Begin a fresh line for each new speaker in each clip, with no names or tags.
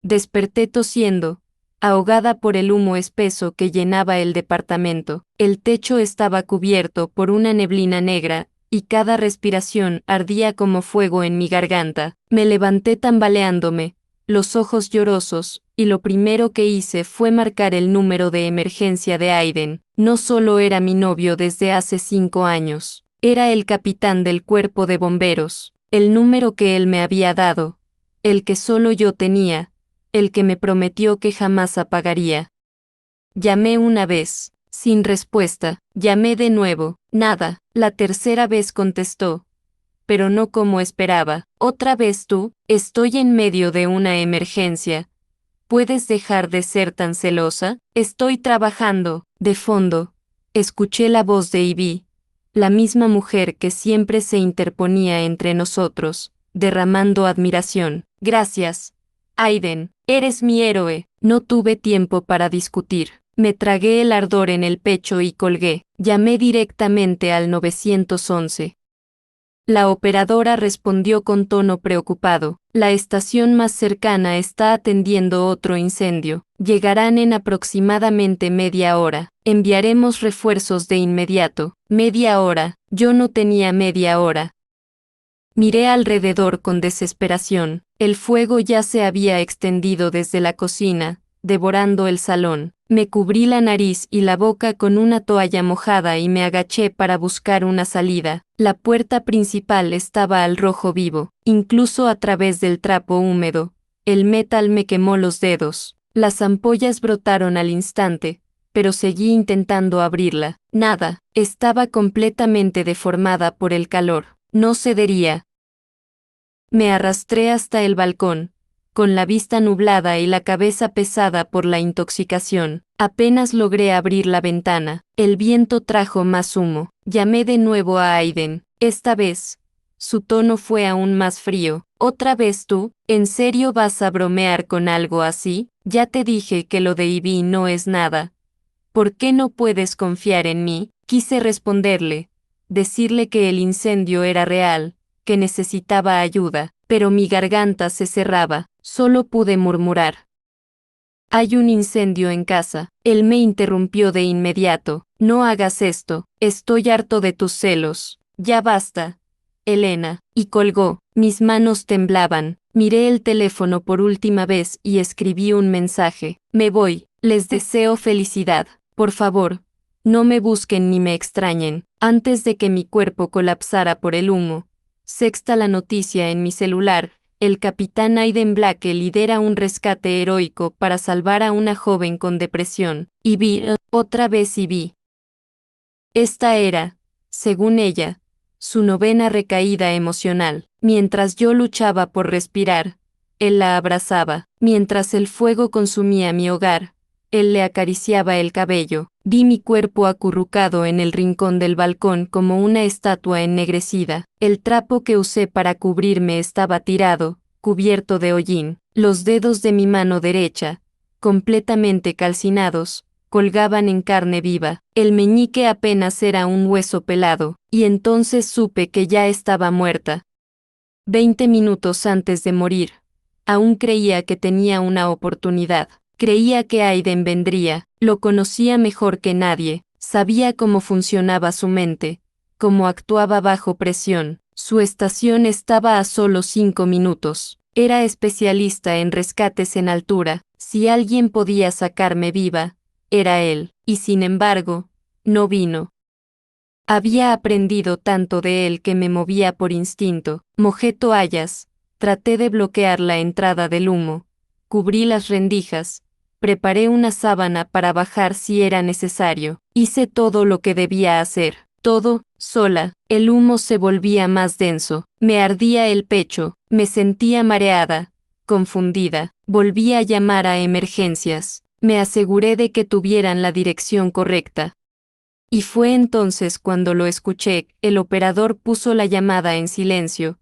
Desperté tosiendo, ahogada por el humo espeso que llenaba el departamento. El techo estaba cubierto por una neblina negra, y cada respiración ardía como fuego en mi garganta. Me levanté tambaleándome, los ojos llorosos, y lo primero que hice fue marcar el número de emergencia de Aiden. No solo era mi novio desde hace 5 años, era el capitán del cuerpo de bomberos, el número que él me había dado, el que solo yo tenía, el que me prometió que jamás apagaría. Llamé una vez, sin respuesta, llamé de nuevo, nada, la tercera vez contestó, pero no como esperaba. Otra vez tú, estoy en medio de una emergencia. ¿Puedes dejar de ser tan celosa? Estoy trabajando. De fondo, escuché la voz de Ivy, la misma mujer que siempre se interponía entre nosotros, derramando admiración. Gracias, Aiden, eres mi héroe. No tuve tiempo para discutir. Me tragué el ardor en el pecho y colgué. Llamé directamente al 911. La operadora respondió con tono preocupado. La estación más cercana está atendiendo otro incendio. Llegarán en aproximadamente media hora. Enviaremos refuerzos de inmediato. Media hora. Yo no tenía media hora. Miré alrededor con desesperación. El fuego ya se había extendido desde la cocina, devorando el salón. Me cubrí la nariz y la boca con una toalla mojada y me agaché para buscar una salida. La puerta principal estaba al rojo vivo, incluso a través del trapo húmedo. El metal me quemó los dedos. Las ampollas brotaron al instante, pero seguí intentando abrirla. Nada, estaba completamente deformada por el calor. No cedería. Me arrastré hasta el balcón, con la vista nublada y la cabeza pesada por la intoxicación. Apenas logré abrir la ventana. El viento trajo más humo. Llamé de nuevo a Aiden. Esta vez, su tono fue aún más frío. ¿Otra vez tú? ¿En serio vas a bromear con algo así? Ya te dije que lo de Ivy no es nada. ¿Por qué no puedes confiar en mí? Quise responderle, decirle que el incendio era real, que necesitaba ayuda, pero mi garganta se cerraba. Solo pude murmurar. Hay un incendio en casa. Él me interrumpió de inmediato. No hagas esto. Estoy harto de tus celos. Ya basta, Elena. Y colgó. Mis manos temblaban. Miré el teléfono por última vez y escribí un mensaje. Me voy. Les deseo felicidad. Por favor, no me busquen ni me extrañen. Antes de que mi cuerpo colapsara por el humo. Sexta la noticia en mi celular. El capitán Aiden Black lidera un rescate heroico para salvar a una joven con depresión. Y vi, otra vez y vi. Esta era, según ella, su 9ª recaída emocional. Mientras yo luchaba por respirar, él la abrazaba. Mientras el fuego consumía mi hogar, él le acariciaba el cabello. Vi mi cuerpo acurrucado en el rincón del balcón como una estatua ennegrecida. El trapo que usé para cubrirme estaba tirado, cubierto de hollín. Los dedos de mi mano derecha, completamente calcinados, colgaban en carne viva. El meñique apenas era un hueso pelado, y entonces supe que ya estaba muerta. 20 minutos antes de morir, aún creía que tenía una oportunidad. Creía que Aiden vendría, lo conocía mejor que nadie, sabía cómo funcionaba su mente, cómo actuaba bajo presión. Su estación estaba a solo 5 minutos. Era especialista en rescates en altura. Si alguien podía sacarme viva, era él, y sin embargo, no vino. Había aprendido tanto de él que me movía por instinto. Mojé toallas, traté de bloquear la entrada del humo, cubrí las rendijas, preparé una sábana para bajar si era necesario. Hice todo lo que debía hacer. Todo, sola. El humo se volvía más denso. Me ardía el pecho. Me sentía mareada, confundida. Volví a llamar a emergencias. Me aseguré de que tuvieran la dirección correcta. Y fue entonces cuando lo escuché. El operador puso la llamada en silencio,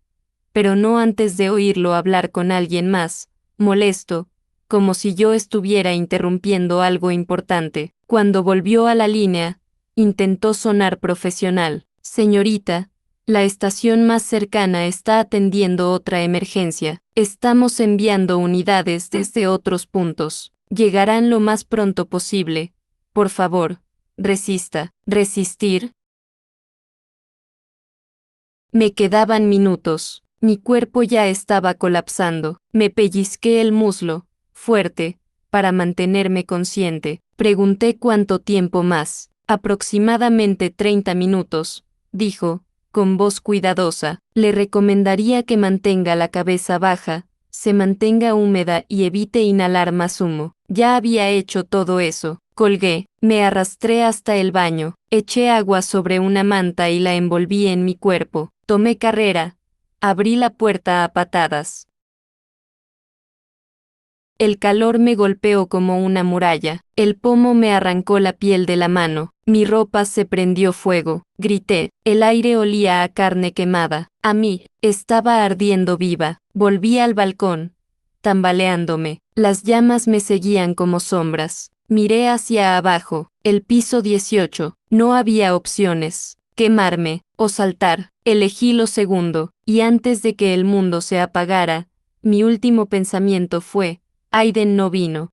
pero no antes de oírlo hablar con alguien más, molesto, como si yo estuviera interrumpiendo algo importante. Cuando volvió a la línea, intentó sonar profesional. Señorita, La estación más cercana está atendiendo otra emergencia. Estamos enviando unidades desde otros puntos. Llegarán lo más pronto posible. Por favor, resista. ¿Resistir? Me quedaban minutos. Mi cuerpo ya estaba colapsando. Me pellizqué el muslo, fuerte, para mantenerme consciente. Pregunté cuánto tiempo más. Aproximadamente 30 minutos, dijo, con voz cuidadosa. Le recomendaría que mantenga la cabeza baja, se mantenga húmeda y evite inhalar más humo. Ya había hecho todo eso. Colgué, me arrastré hasta el baño, eché agua sobre una manta y la envolví en mi cuerpo. Tomé carrera. Abrí la puerta a patadas. El calor me golpeó como una muralla. El pomo me arrancó la piel de la mano. Mi ropa se prendió fuego. Grité. El aire olía a carne quemada. A mí, estaba ardiendo viva. Volví al balcón, tambaleándome. Las llamas me seguían como sombras. Miré hacia abajo. El piso 18. No había opciones. Quemarme o saltar. Elegí lo segundo, y antes de que el mundo se apagara, mi último pensamiento fue: Aiden no vino.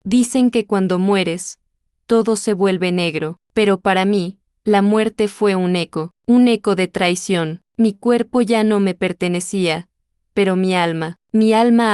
Dicen que cuando mueres, todo se vuelve negro, pero para mí, la muerte fue un eco de traición. Mi cuerpo ya no me pertenecía, pero mi alma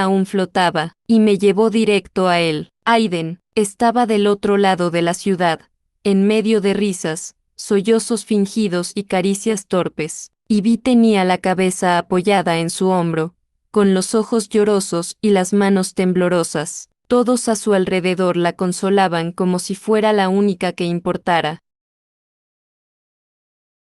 aún flotaba, y me llevó directo a él. Aiden estaba del otro lado de la ciudad, en medio de risas, sollozos fingidos y caricias torpes. Ivy tenía la cabeza apoyada en su hombro, con los ojos llorosos y las manos temblorosas. Todos a su alrededor la consolaban como si fuera la única que importara.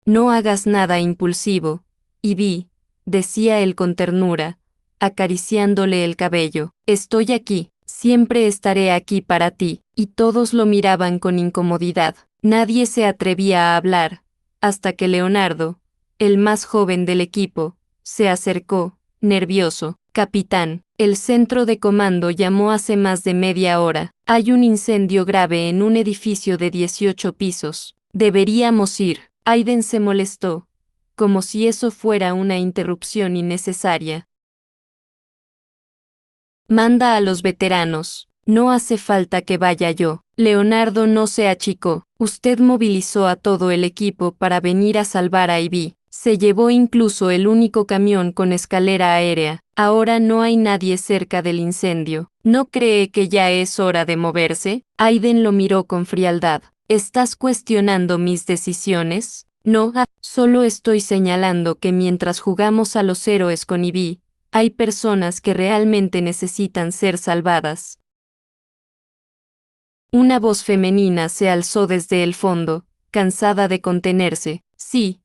No hagas nada impulsivo, Ivy, decía él con ternura, acariciándole el cabello. Estoy aquí, siempre estaré aquí para ti. Y todos lo miraban con incomodidad. Nadie se atrevía a hablar, hasta que Leonardo, el más joven del equipo, se acercó, nervioso. Capitán, el centro de comando llamó hace más de media hora. Hay un incendio grave en un edificio de 18 pisos. Deberíamos ir. Aiden se molestó, como si eso fuera una interrupción innecesaria. Manda a los veteranos. No hace falta que vaya yo. Leonardo no se achicó. Usted movilizó a todo el equipo para venir a salvar a Ivy. Se llevó incluso el único camión con escalera aérea. Ahora no hay nadie cerca del incendio. ¿No cree que ya es hora de moverse? Aiden lo miró con frialdad. ¿Estás cuestionando mis decisiones? No, solo estoy señalando que mientras jugamos a los héroes con Ivy, hay personas que realmente necesitan ser salvadas. Una voz femenina se alzó desde el fondo, cansada de contenerse. Sí.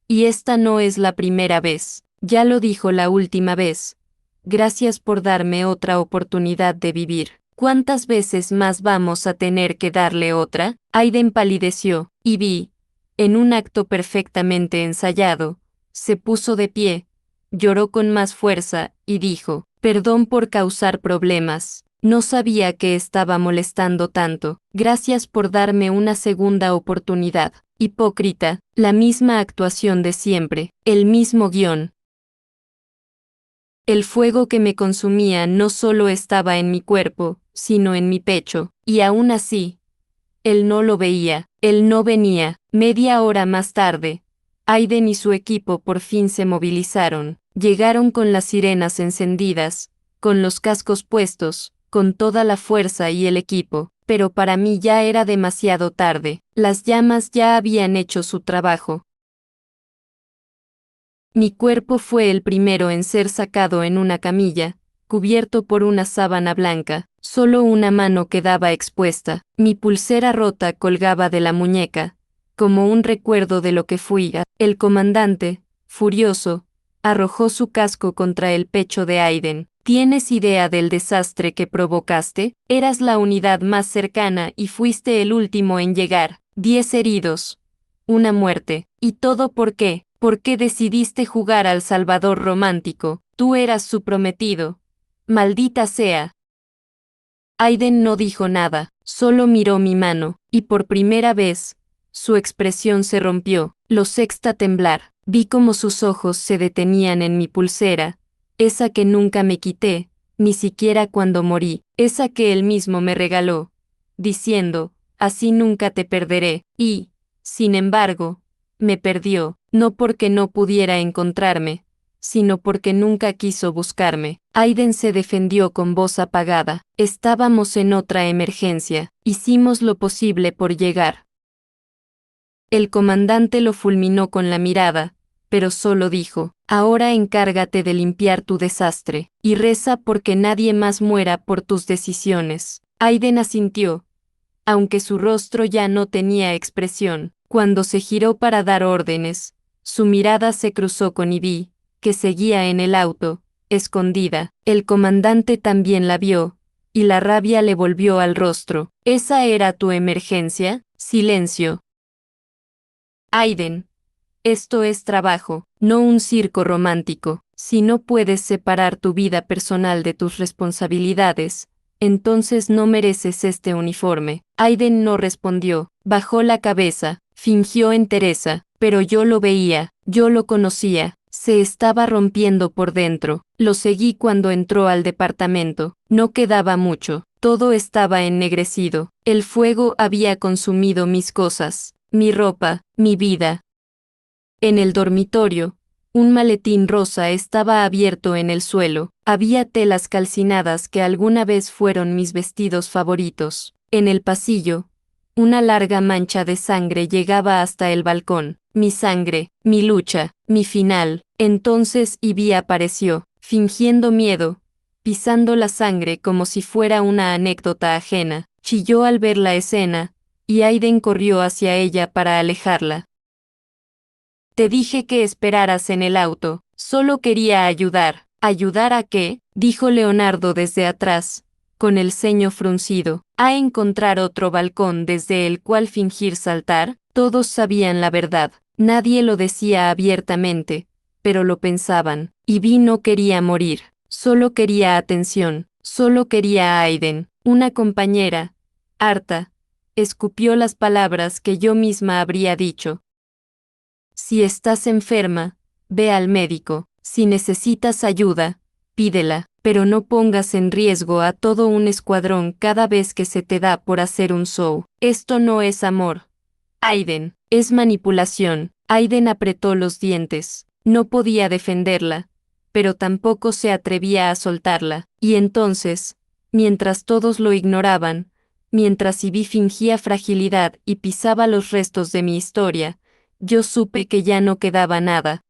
Y esta no es la primera vez. Ya lo dijo la última vez. Gracias por darme otra oportunidad de vivir. ¿Cuántas veces más vamos a tener que darle otra? Aiden palideció, y vi, en un acto perfectamente ensayado, se puso de pie, lloró con más fuerza, y dijo: Perdón por causar problemas. No sabía que estaba molestando tanto. Gracias por darme una segunda oportunidad. Hipócrita, la misma actuación de siempre, el mismo guión. El fuego que me consumía no solo estaba en mi cuerpo, sino en mi pecho, y aún así, él no lo veía, él no venía. Media hora más tarde, Aiden y su equipo por fin se movilizaron. Llegaron con las sirenas encendidas, con los cascos puestos, con toda la fuerza y el equipo, pero para mí ya era demasiado tarde. Las llamas ya habían hecho su trabajo. Mi cuerpo fue el primero en ser sacado en una camilla, cubierto por una sábana blanca. Solo una mano quedaba expuesta. Mi pulsera rota colgaba de la muñeca, como un recuerdo de lo que fui. El comandante, furioso, arrojó su casco contra el pecho de Aiden. ¿Tienes idea del desastre que provocaste? Eras la unidad más cercana y fuiste el último en llegar. 10 heridos. Una muerte. ¿Y todo por qué? ¿Por qué decidiste jugar al salvador romántico? Tú eras su prometido. Maldita sea. Aiden no dijo nada, solo miró mi mano, y por primera vez, su expresión se rompió, lo sexta temblar. Vi como sus ojos se detenían en mi pulsera, esa que nunca me quité, ni siquiera cuando morí, esa que él mismo me regaló, diciendo, así nunca te perderé, y, sin embargo, me perdió, no porque no pudiera encontrarme, sino porque nunca quiso buscarme. Aiden se defendió con voz apagada. Estábamos en otra emergencia, hicimos lo posible por llegar. El comandante lo fulminó con la mirada, pero solo dijo, ahora encárgate de limpiar tu desastre, y reza porque nadie más muera por tus decisiones. Aiden asintió, aunque su rostro ya no tenía expresión. Cuando se giró para dar órdenes, su mirada se cruzó con Ivy, que seguía en el auto, escondida. El comandante también la vio, y la rabia le volvió al rostro. ¿Esa era tu emergencia? Silencio. Aiden, esto es trabajo, no un circo romántico. Si no puedes separar tu vida personal de tus responsabilidades, entonces no mereces este uniforme. Aiden no respondió, bajó la cabeza, fingió entereza, pero yo lo veía, yo lo conocía, se estaba rompiendo por dentro. Lo seguí cuando entró al departamento, no quedaba mucho, todo estaba ennegrecido, el fuego había consumido mis cosas, mi ropa, mi vida. En el dormitorio, un maletín rosa estaba abierto en el suelo, había telas calcinadas que alguna vez fueron mis vestidos favoritos. En el pasillo, una larga mancha de sangre llegaba hasta el balcón. Mi sangre, mi lucha, mi final. Entonces Ivy apareció, fingiendo miedo, pisando la sangre como si fuera una anécdota ajena. Chilló al ver la escena, y Aiden corrió hacia ella para alejarla. Te dije que esperaras en el auto, solo quería ayudar. ¿Ayudar a qué? Dijo Leonardo desde atrás, con el ceño fruncido. ¿A encontrar otro balcón desde el cual fingir saltar? Todos sabían la verdad, nadie lo decía abiertamente, pero lo pensaban. Ivy no quería morir, solo quería atención, solo quería a Aiden, una compañera. Harta, escupió las palabras que yo misma habría dicho. Si estás enferma, ve al médico. Si necesitas ayuda, pídela, pero no pongas en riesgo a todo un escuadrón cada vez que se te da por hacer un show. Esto no es amor. Aiden, es manipulación. Aiden apretó los dientes. No podía defenderla, pero tampoco se atrevía a soltarla. Y entonces, mientras todos lo ignoraban, mientras Ivy fingía fragilidad y pisaba los restos de mi historia, yo supe que ya no quedaba nada.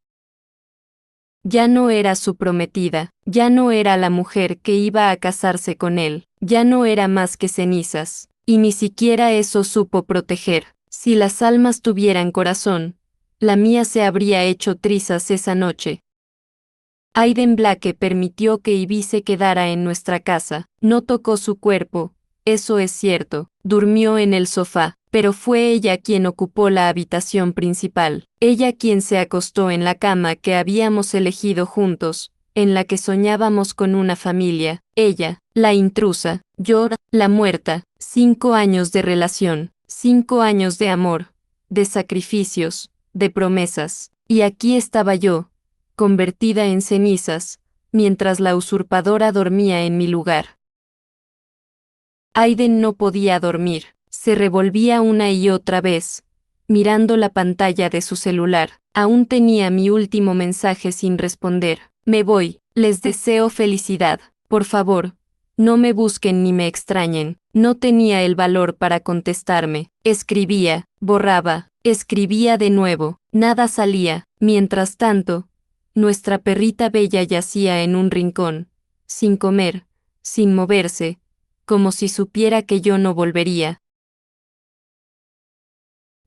Ya no era su prometida, ya no era la mujer que iba a casarse con él, ya no era más que cenizas, y ni siquiera eso supo proteger. Si las almas tuvieran corazón, la mía se habría hecho trizas esa noche. Aiden Blake permitió que Ivy se quedara en nuestra casa, no tocó su cuerpo, eso es cierto, durmió en el sofá, pero fue ella quien ocupó la habitación principal, ella quien se acostó en la cama que habíamos elegido juntos, en la que soñábamos con una familia, ella, la intrusa, yo, la muerta. 5 años de relación, 5 años de amor, de sacrificios, de promesas, y aquí estaba yo, convertida en cenizas, mientras la usurpadora dormía en mi lugar. Aiden no podía dormir, se revolvía una y otra vez, mirando la pantalla de su celular. Aún tenía mi último mensaje sin responder. Me voy, les deseo felicidad, por favor, no me busquen ni me extrañen. No tenía el valor para contestarme. Escribía, borraba, escribía de nuevo, nada salía. Mientras tanto, nuestra perrita bella yacía en un rincón, sin comer, sin moverse, como si supiera que yo no volvería.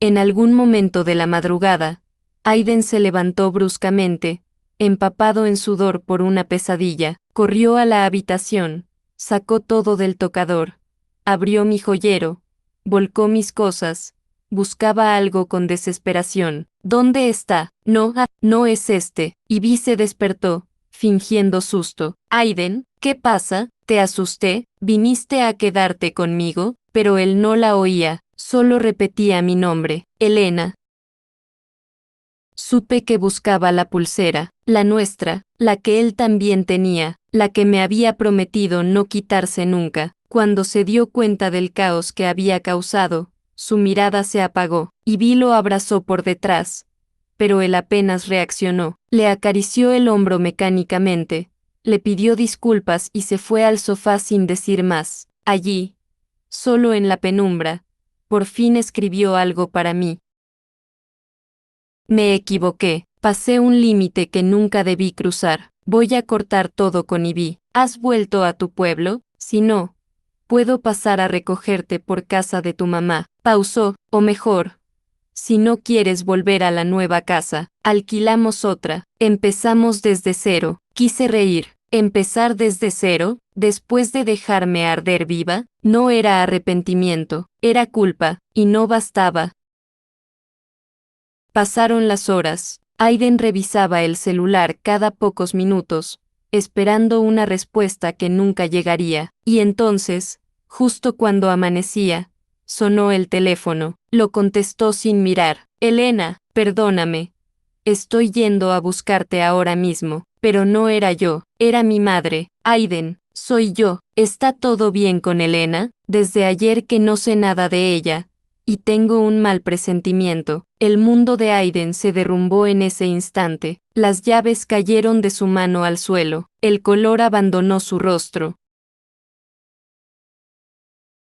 En algún momento de la madrugada, Aiden se levantó bruscamente, empapado en sudor por una pesadilla, corrió a la habitación, sacó todo del tocador, abrió mi joyero, volcó mis cosas, buscaba algo con desesperación. ¿Dónde está? No, no es este. Ivy se despertó, fingiendo susto. Aiden, ¿qué pasa? Te asusté, viniste a quedarte conmigo, pero él no la oía, Solo repetía mi nombre, Elena. Supe que buscaba la pulsera, la nuestra, la que él también tenía, la que me había prometido no quitarse nunca. Cuando se dio cuenta del caos que había causado, su mirada se apagó, y Vi lo abrazó por detrás. Pero él apenas reaccionó, le acarició el hombro mecánicamente, le pidió disculpas y se fue al sofá sin decir más. Allí, solo en la penumbra, por fin escribió algo para mí. Me equivoqué, pasé un límite que nunca debí cruzar. Voy a cortar todo con Ivy. ¿Has vuelto a tu pueblo? Si no, puedo pasar a recogerte por casa de tu mamá. Pausó, o mejor, si no quieres volver a la nueva casa, alquilamos otra. Empezamos desde cero. Quise reír. ¿Empezar desde cero? Después de dejarme arder viva, no era arrepentimiento, era culpa, y no bastaba. Pasaron las horas. Aiden revisaba el celular cada pocos minutos, esperando una respuesta que nunca llegaría, y entonces, justo cuando amanecía, sonó el teléfono. Lo contestó sin mirar. Elena, perdóname. Estoy yendo a buscarte ahora mismo. Pero no era yo, era mi madre. Aiden, soy yo. ¿Está todo bien con Elena? Desde ayer que no sé nada de ella. Y tengo un mal presentimiento. El mundo de Aiden se derrumbó en ese instante. Las llaves cayeron de su mano al suelo. El color abandonó su rostro.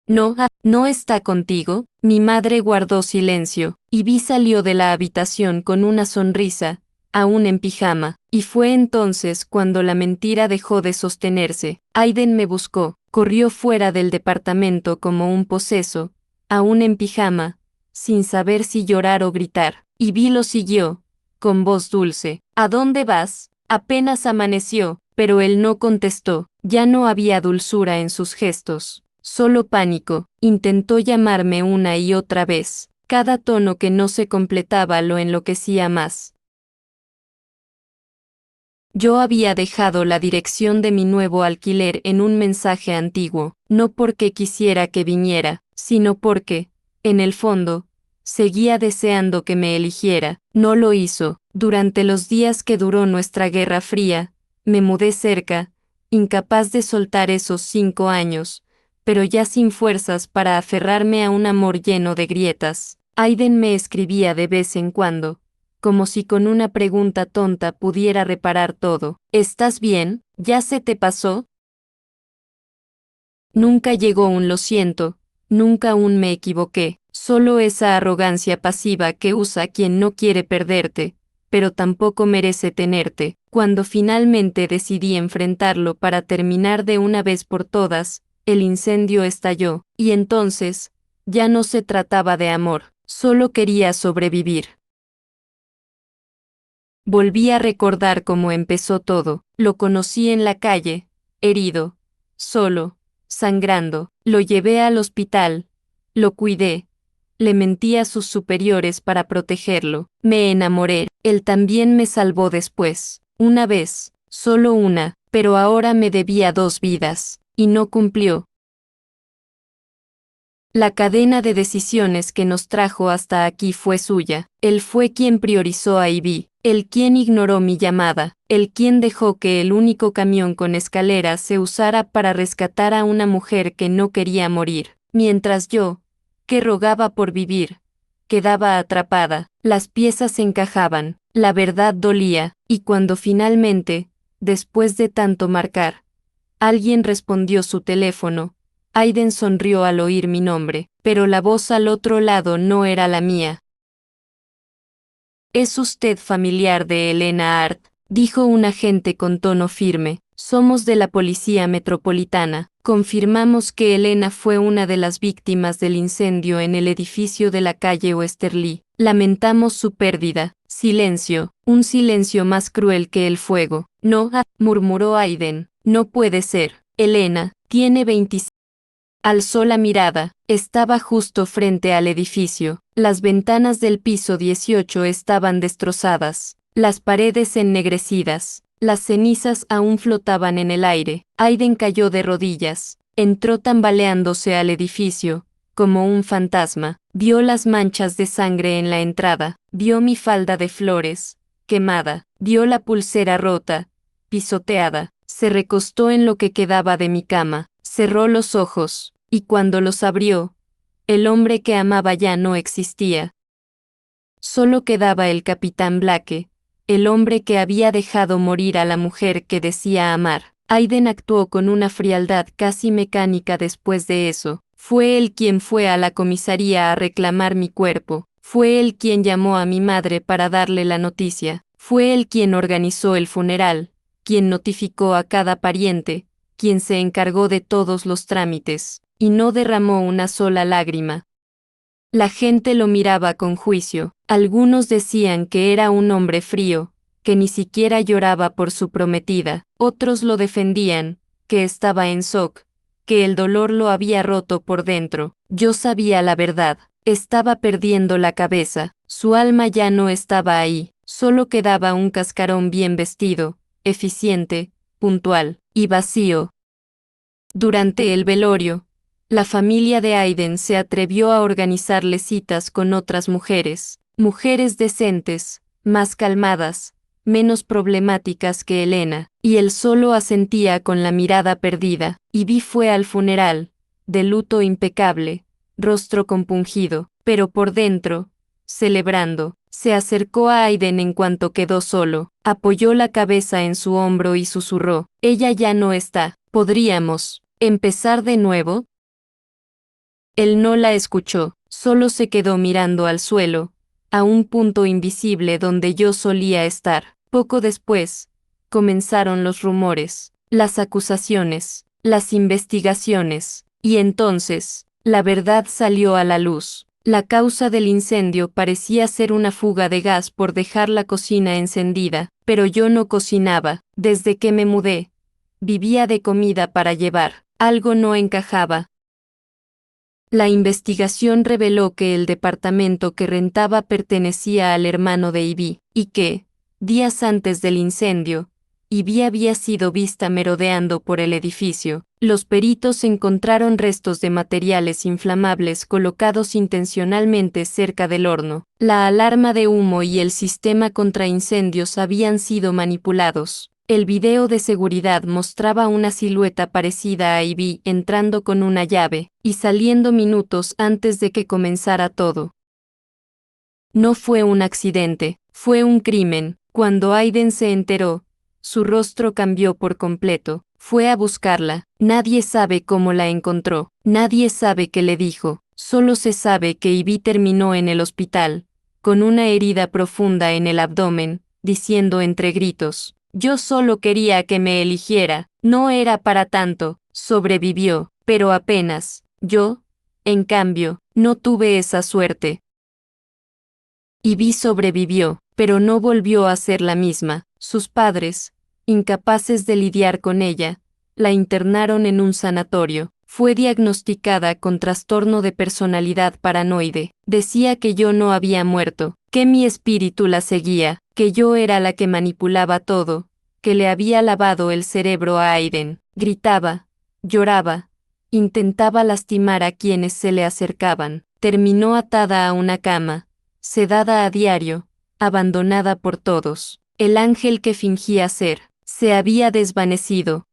No, no está contigo. Mi madre guardó silencio, y Vi salió de la habitación con una sonrisa, aún en pijama, y fue entonces cuando la mentira dejó de sostenerse. Aiden me buscó, corrió fuera del departamento como un poseso, aún en pijama, sin saber si llorar o gritar, y Vi lo siguió, con voz dulce. ¿A dónde vas? Apenas amaneció, pero él no contestó, ya no había dulzura en sus gestos. Solo pánico. Intentó llamarme una y otra vez. Cada tono que no se completaba lo enloquecía más. Yo había dejado la dirección de mi nuevo alquiler en un mensaje antiguo, no porque quisiera que viniera, sino porque, en el fondo, seguía deseando que me eligiera. No lo hizo. Durante los días que duró nuestra Guerra Fría, me mudé cerca, incapaz de soltar esos 5 años, pero ya sin fuerzas para aferrarme a un amor lleno de grietas. Aiden me escribía de vez en cuando, como si con una pregunta tonta pudiera reparar todo. ¿Estás bien? ¿Ya se te pasó? Nunca llegó un lo siento, nunca un me equivoqué, solo esa arrogancia pasiva que usa quien no quiere perderte, pero tampoco merece tenerte. Cuando finalmente decidí enfrentarlo para terminar de una vez por todas, el incendio estalló, y entonces, ya no se trataba de amor, solo quería sobrevivir. Volví a recordar cómo empezó todo. Lo conocí en la calle, herido, solo, sangrando. Lo llevé al hospital, lo cuidé, le mentí a sus superiores para protegerlo. Me enamoré, él también me salvó después. Una vez, solo una, pero ahora me debía 2 vidas, y no cumplió. La cadena de decisiones que nos trajo hasta aquí fue suya. Él fue quien priorizó a Ivy, él quien ignoró mi llamada, él quien dejó que el único camión con escaleras se usara para rescatar a una mujer que no quería morir, mientras yo, que rogaba por vivir, quedaba atrapada. Las piezas encajaban, la verdad dolía, y cuando finalmente, después de tanto marcar, alguien respondió su teléfono, Aiden sonrió al oír mi nombre, pero la voz al otro lado no era la mía. ¿Es usted familiar de Elena Hart?, dijo un agente con tono firme. Somos de la Policía Metropolitana. Confirmamos que Elena fue una de las víctimas del incendio en el edificio de la calle Westerly. Lamentamos su pérdida. Silencio, un silencio más cruel que el fuego. No, murmuró Aiden. No puede ser. Elena, tiene 25. Alzó la mirada, estaba justo frente al edificio. Las ventanas del piso 18 estaban destrozadas, las paredes ennegrecidas, las cenizas aún flotaban en el aire. Aiden cayó de rodillas, entró tambaleándose al edificio, como un fantasma. Vio las manchas de sangre en la entrada, vio mi falda de flores, quemada, vio la pulsera rota, pisoteada, se recostó en lo que quedaba de mi cama, cerró los ojos, y cuando los abrió, el hombre que amaba ya no existía. Solo quedaba el capitán Blake, el hombre que había dejado morir a la mujer que decía amar. Aiden actuó con una frialdad casi mecánica después de eso. Fue él quien fue a la comisaría a reclamar mi cuerpo. Fue él quien llamó a mi madre para darle la noticia. Fue él quien organizó el funeral, quien notificó a cada pariente, quien se encargó de todos los trámites, y no derramó una sola lágrima. La gente lo miraba con juicio. Algunos decían que era un hombre frío, que ni siquiera lloraba por su prometida. Otros lo defendían, que estaba en shock, que el dolor lo había roto por dentro. Yo sabía la verdad. Estaba perdiendo la cabeza. Su alma ya no estaba ahí. Solo quedaba un cascarón bien vestido, eficiente, puntual y vacío. Durante el velorio, la familia de Aiden se atrevió a organizarle citas con otras mujeres, mujeres decentes, más calmadas, menos problemáticas que Elena, y él solo asentía con la mirada perdida. Ivy fue al funeral, de luto impecable, rostro compungido, pero por dentro, celebrando. Se acercó a Aiden en cuanto quedó solo, apoyó la cabeza en su hombro y susurró: «Ella ya no está, ¿podríamos empezar de nuevo?». Él no la escuchó, solo se quedó mirando al suelo, a un punto invisible donde yo solía estar. Poco después, comenzaron los rumores, las acusaciones, las investigaciones, y entonces, la verdad salió a la luz. La causa del incendio parecía ser una fuga de gas por dejar la cocina encendida, pero yo no cocinaba, desde que me mudé. Vivía de comida para llevar. Algo no encajaba. La investigación reveló que el departamento que rentaba pertenecía al hermano de Ivy, y que, días antes del incendio, Ivy había sido vista merodeando por el edificio. Los peritos encontraron restos de materiales inflamables colocados intencionalmente cerca del horno. La alarma de humo y el sistema contra incendios habían sido manipulados. El video de seguridad mostraba una silueta parecida a Ivy entrando con una llave y saliendo minutos antes de que comenzara todo. No fue un accidente, fue un crimen. Cuando Aiden se enteró, su rostro cambió por completo. Fue a buscarla. Nadie sabe cómo la encontró. Nadie sabe qué le dijo. Solo se sabe que Ivy terminó en el hospital, con una herida profunda en el abdomen, diciendo entre gritos: «Yo solo quería que me eligiera, no era para tanto». Sobrevivió, pero apenas. Yo, en cambio, no tuve esa suerte. Ivy sobrevivió, pero no volvió a ser la misma. Sus padres, incapaces de lidiar con ella, la internaron en un sanatorio. Fue diagnosticada con trastorno de personalidad paranoide. Decía que yo no había muerto, que mi espíritu la seguía, que yo era la que manipulaba todo, que le había lavado el cerebro a Aiden. Gritaba, lloraba, intentaba lastimar a quienes se le acercaban. Terminó atada a una cama, sedada a diario, abandonada por todos. El ángel que fingía ser se había desvanecido.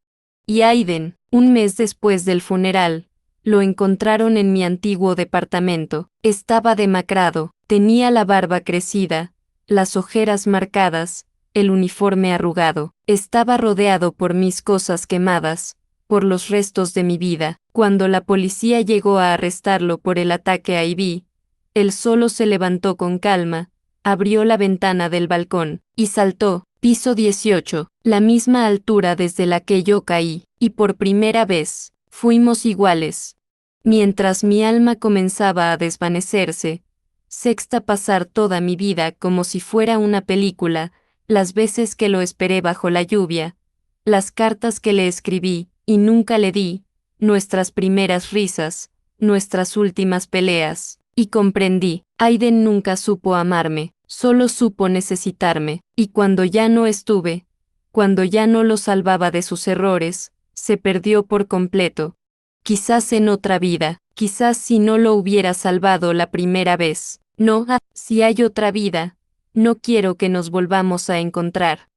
Y Aiden, un mes después del funeral, lo encontraron en mi antiguo departamento. Estaba demacrado, tenía la barba crecida, las ojeras marcadas, el uniforme arrugado. Estaba rodeado por mis cosas quemadas, por los restos de mi vida. Cuando la policía llegó a arrestarlo por el ataque a Ivy, él solo se levantó con calma, abrió la ventana del balcón y saltó. Piso 18, la misma altura desde la que yo caí, y por primera vez, fuimos iguales. Mientras mi alma comenzaba a desvanecerse, sexta pasar toda mi vida como si fuera una película, las veces que lo esperé bajo la lluvia, las cartas que le escribí, y nunca le di, nuestras primeras risas, nuestras últimas peleas, y comprendí, Aiden nunca supo amarme. Solo supo necesitarme, y cuando ya no estuve, cuando ya no lo salvaba de sus errores, se perdió por completo. Quizás en otra vida, Quizás si no lo hubiera salvado la primera vez. No, si hay otra vida, no quiero que nos volvamos a encontrar.